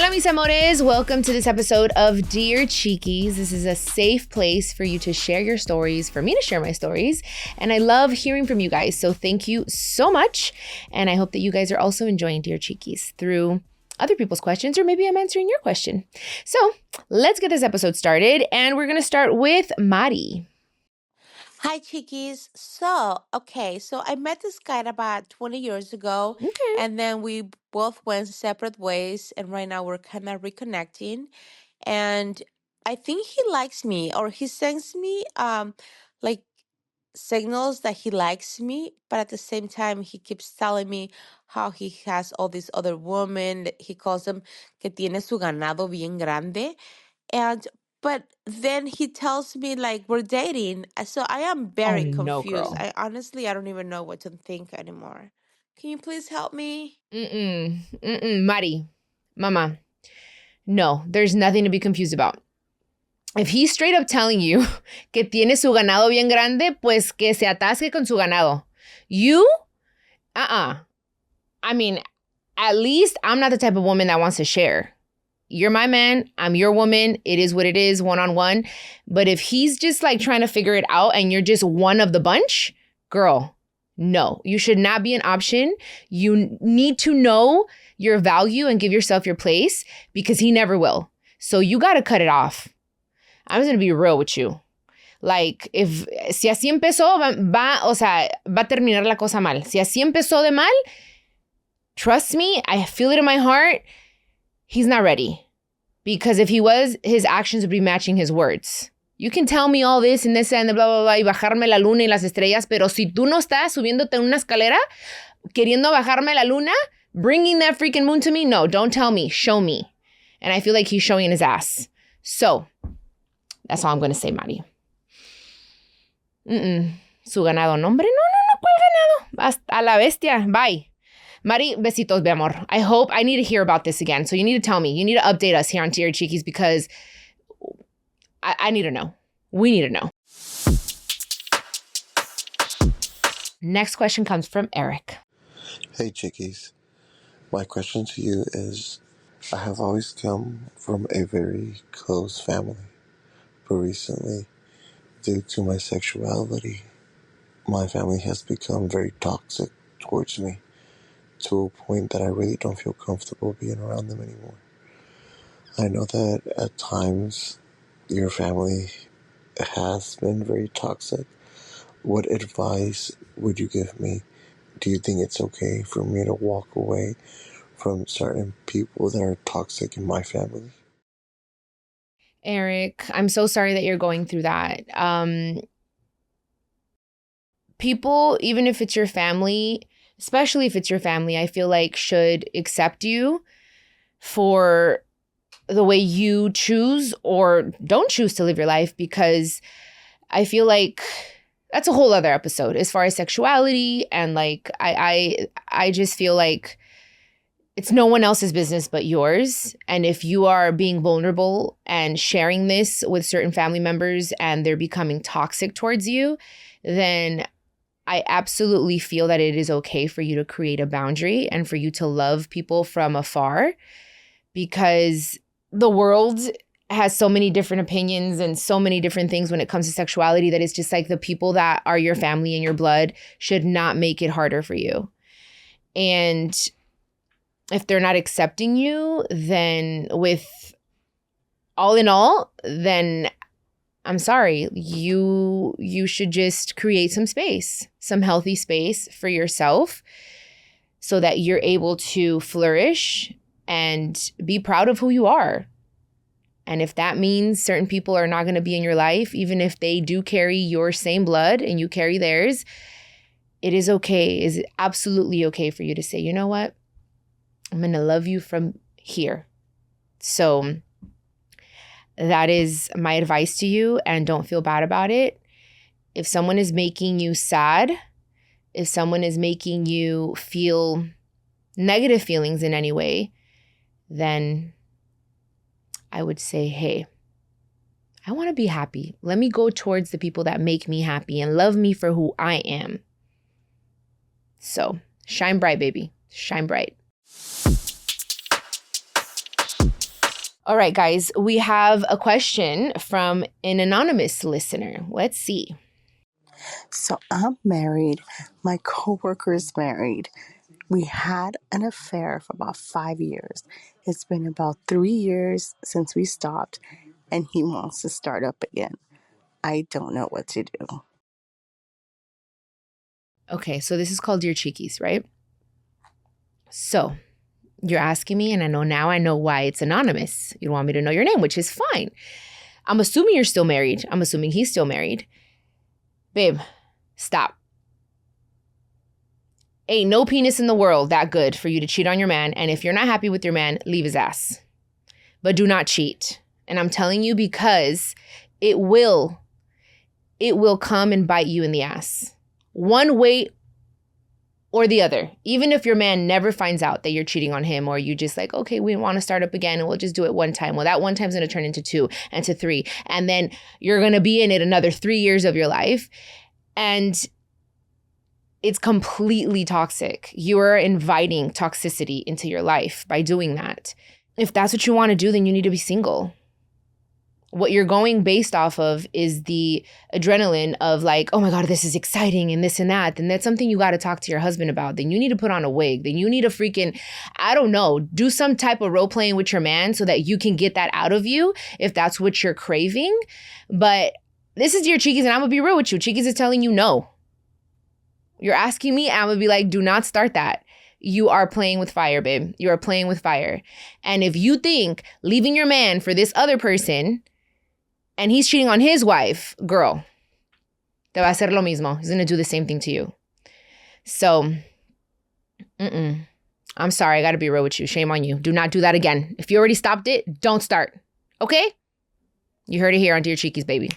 Hola, mis amores. Welcome to this episode of Dear Chiquis. This is a safe place for you to share your stories, for me to share my stories. And I love hearing from you guys. So thank you so much. And I hope that you guys are also enjoying Dear Chiquis through other people's questions, or maybe I'm answering your question. So let's get this episode started. And we're going to start with Mari. Hi, Chiquis. So I met this guy about 20 years ago, Okay. and then we both went separate ways, and right now we're kind of reconnecting. And I think he likes me, or he sends me like signals that he likes me, but at the same time, he keeps telling me how he has all these other women. That he calls them que tiene su ganado bien grande. And but then he tells me like we're dating. So I am Oh, very no, confused. girl. I don't even know what to think anymore. Can you please help me? Mari, mama, no, there's nothing to be confused about. If he's straight up telling you que tiene su ganado bien grande, pues que se atasque con su ganado. You? I mean, at least I'm not the type of woman that wants to share. You're my man. I'm your woman. It is what it is, one-on-one. But if he's just like trying to figure it out and you're just one of the bunch, girl, no. You should not be an option. You need to know your value and give yourself your place because he never will. So you got to cut it off. I'm just going to be real with you. Like, si así empezó, va a terminar la cosa mal. Si así empezó de mal, trust me, I feel it in my heart, he's not ready. Because if he was, his actions would be matching his words. You can tell me all this and this and blah, blah, blah, y bajarme la luna y las estrellas, pero si tú no estás subiéndote en una escalera, queriendo bajarme la luna, bringing that freaking moon to me, no, don't tell me, show me. And I feel like he's showing his ass. So, that's all I'm going to say, Mari. Su ganado. No, hombre, no, ¿cuál ganado? Hasta a la bestia. Bye. Mari, besitos, mi amor. I need to hear about this again. So you need to tell me. You need to update us here on Dear Chiquis because I need to know. We need to know. Next question comes from Erick. Hey, Chiquis. My question to you is, I have always come from a very close family, but recently, due to my sexuality, my family has become very toxic towards me, to a point that I really don't feel comfortable being around them anymore. I know that at times your family has been very toxic. What advice would you give me? Do you think it's okay for me to walk away from certain people that are toxic in my family? Erick, I'm so sorry that you're going through that. People, even if it's your family, especially if it's your family, I feel like should accept you for the way you choose or don't choose to live your life, because I feel like that's a whole other episode as far as sexuality. And like, I just feel like it's no one else's business but yours. And if you are being vulnerable and sharing this with certain family members and they're becoming toxic towards you, then I absolutely feel that it is okay for you to create a boundary and for you to love people from afar, because the world has so many different opinions and so many different things when it comes to sexuality that it's just like the people that are your family and your blood should not make it harder for you. And if they're not accepting you, then with all in all, then I'm sorry, you should just create some space, some healthy space for yourself so that you're able to flourish and be proud of who you are. And if that means certain people are not going to be in your life, even if they do carry your same blood and you carry theirs, it is okay. It is absolutely okay for you to say, you know what? I'm going to love you from here. So that is my advice to you, and don't feel bad about it. If someone is making you sad, if someone is making you feel negative feelings in any way, then I would say, hey, I want to be happy. Let me go towards the people that make me happy and love me for who I am. So shine bright, baby. Shine bright. All right, guys, we have a question from an anonymous listener. Let's see. So I'm married. My coworker is married. We had an affair for about 5 years. It's been about 3 years since we stopped, and he wants to start up again. I don't know what to do. Okay, so this is called Dear Chiquis, right? So you're asking me, and I know why it's anonymous. You don't want me to know your name, which is fine. I'm assuming you're still married. I'm assuming he's still married. Babe, stop. Ain't no penis in the world that good for you to cheat on your man. And if you're not happy with your man, leave his ass. But do not cheat. And I'm telling you because it will come and bite you in the ass. One way or the other. Even if your man never finds out that you're cheating on him, or you just like, okay, we want to start up again and we'll just do it one time. Well, that one time's going to turn into 2 and to 3. And then you're going to be in it another 3 years of your life. And it's completely toxic. You are inviting toxicity into your life by doing that. If that's what you want to do, then you need to be single. What you're going based off of is the adrenaline of like, oh my God, this is exciting and this and that. Then that's something you got to talk to your husband about. Then you need to put on a wig. Then you need to freaking, I don't know, do some type of role playing with your man so that you can get that out of you if that's what you're craving. But this is your Chiquis, and I'm going to be real with you. Chiquis is telling you no. You're asking me, I'm going to be like, do not start that. You are playing with fire, babe. You are playing with fire. And if you think leaving your man for this other person and he's cheating on his wife, girl, te va a hacer lo mismo. He's going to do the same thing to you. So, I'm sorry. I got to be real with you. Shame on you. Do not do that again. If you already stopped it, don't start. Okay? You heard it here on Dear Chiquis, baby.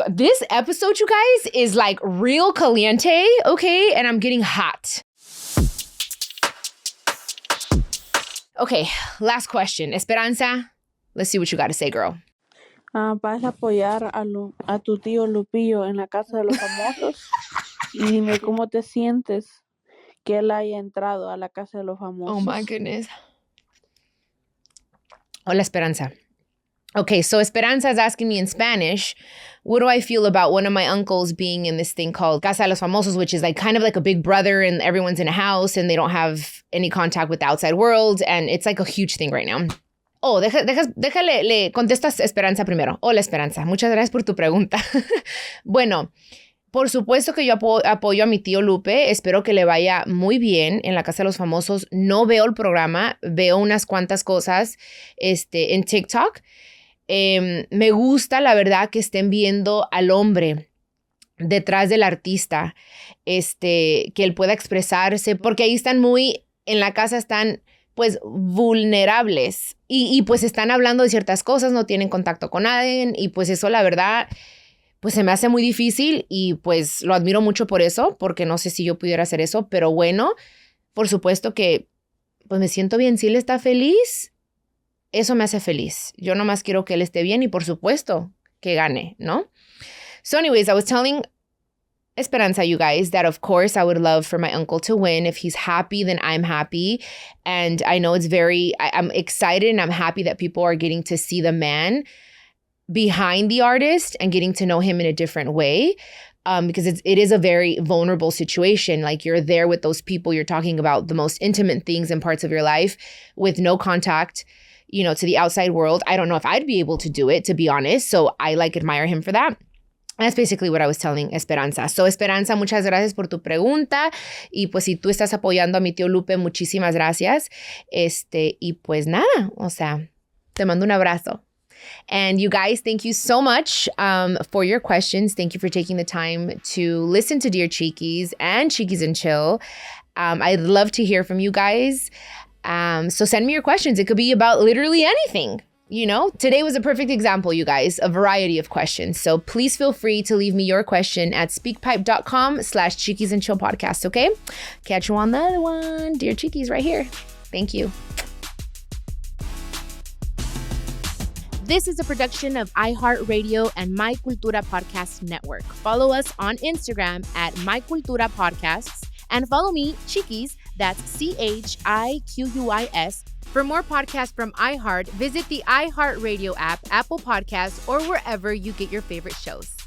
This episode, you guys, is like real caliente, okay? And I'm getting hot. Okay, last question. Esperanza, let's see what you got to say, girl. Vas a apoyar a tu tío Lupillo en la Casa de los Famosos. Y dime cómo te sientes que él haya entrado a la Casa de los Famosos. Oh my goodness. Hola, Esperanza. Okay, so Esperanza is asking me in Spanish, what do I feel about one of my uncles being in this thing called Casa de los Famosos, which is like kind of like a big brother and everyone's in a house and they don't have any contact with the outside world. And it's like a huge thing right now. Oh, déjale, le contestas Esperanza primero. Hola, Esperanza. Muchas gracias por tu pregunta. Bueno, por supuesto que yo apoyo a mi tío Lupe. Espero que le vaya muy bien en la Casa de los Famosos. No veo el programa, veo unas cuantas cosas en TikTok. Me gusta, la verdad, que estén viendo al hombre detrás del artista, que él pueda expresarse, porque ahí están en la casa están pues vulnerables y pues están hablando de ciertas cosas, no tienen contacto con nadie y pues eso la verdad pues se me hace muy difícil y pues lo admiro mucho por eso, porque no sé si yo pudiera hacer eso, pero bueno, por supuesto que pues me siento bien, si él está feliz, eso me hace feliz. Yo nomás quiero que él esté bien y por supuesto que gane, ¿no? So anyways, I was telling Esperanza, you guys, that of course I would love for my uncle to win. If he's happy, then I'm happy. And I know I'm excited and I'm happy that people are getting to see the man behind the artist and getting to know him in a different way. Because it is a very vulnerable situation. Like you're there with those people, you're talking about the most intimate things and parts of your life with no contact, to the outside world. I don't know if I'd be able to do it, to be honest. So I admire him for that. That's basically what I was telling Esperanza. So, Esperanza, muchas gracias por tu pregunta. Y pues si tú estás apoyando a mi tío Lupe, muchísimas gracias. Y pues nada, o sea, te mando un abrazo. And you guys, thank you so much for your questions. Thank you for taking the time to listen to Dear Chiquis and Chiquis and Chill. I'd love to hear from you guys. So send me your questions. It could be about literally anything. Today was a perfect example, you guys, a variety of questions. So please feel free to leave me your question at speakpipe.com/Chiquis and Chill podcast, okay? Catch you on the other one. Dear Chiquis, right here. Thank you. This is a production of iHeartRadio and My Cultura Podcast Network. Follow us on Instagram at My Cultura Podcasts and follow me, Chiquis, that's CHIQUIS, For more podcasts from iHeart, visit the iHeartRadio app, Apple Podcasts, or wherever you get your favorite shows.